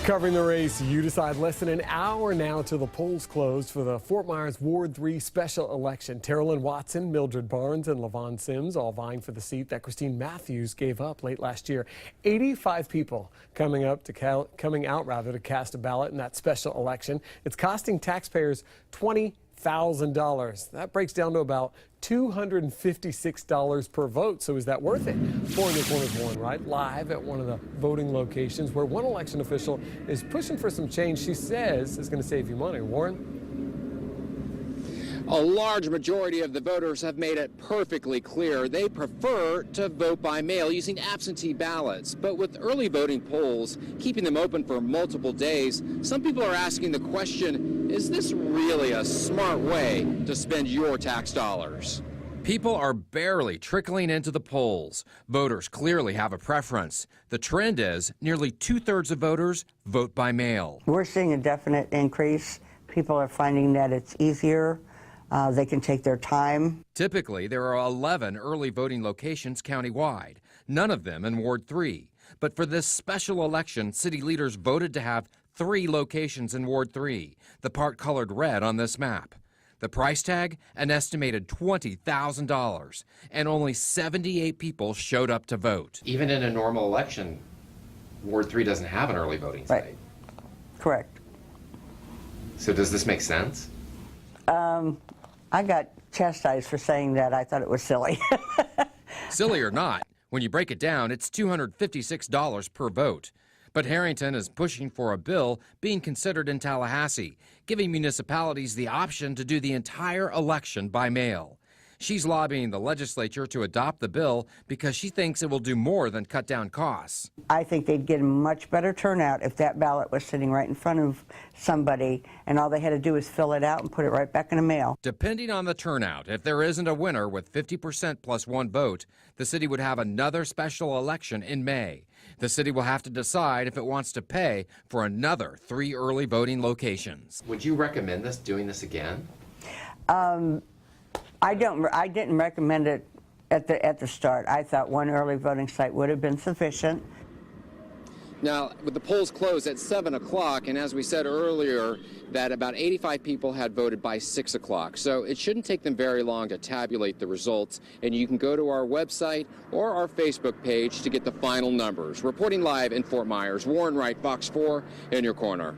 Covering the race, you decide. Less than an hour now till the polls close for the Fort Myers Ward 3 special election. Terrellyn Watson, Mildred Barnes, and LaVon Sims all vying for the seat that Christine Matthews gave up late last year. 85 people coming out to cast a ballot in that special election. It's costing taxpayers $20,000. That breaks down to about $256 per vote. So is that worth it? Four New Corners Warren Wright live at one of the voting locations where one election official is pushing for some change she says is going to save you money. Warren? A large majority of the voters have made it perfectly clear they prefer to vote by mail using absentee ballots. But with early voting polls keeping them open for multiple days, some people are asking the question, is this really a smart way to spend your tax dollars? People are barely trickling into the polls. Voters clearly have a preference. The trend is nearly 2/3 of voters vote by mail. We're seeing a definite increase. People are finding that it's easier. They can take their time. Typically, there are 11 early voting locations countywide, none of them in Ward 3. But for this special election, city leaders voted to have 3 locations in Ward 3, the part colored red on this map. The price tag, an estimated $20,000, and only 78 people showed up to vote. Even in a normal election, Ward 3 doesn't have an early voting site. Right. Correct. So does this make sense? I got chastised for saying that. I thought it was silly. Silly or not, when you break it down, it's $256 per vote. But Harrington is pushing for a bill being considered in Tallahassee, giving municipalities the option to do the entire election by mail. She's lobbying the legislature to adopt the bill because she thinks it will do more than cut down costs. I think they'd get a much better turnout if that ballot was sitting right in front of somebody and all they had to do is fill it out and put it right back in the mail. Depending on the turnout, if there isn't a winner with 50% plus 1 vote, the city would have another special election in May. The city will have to decide if it wants to pay for another 3 early voting locations. Would you recommend doing this again? I didn't recommend it at the start. I thought 1 early voting site would have been sufficient. Now, with the polls closed at 7 o'clock, and as we said earlier, that about 85 people had voted by 6 o'clock. So it shouldn't take them very long to tabulate the results. And you can go to our website or our Facebook page to get the final numbers. Reporting live in Fort Myers, Warren Wright, Fox 4, in your corner.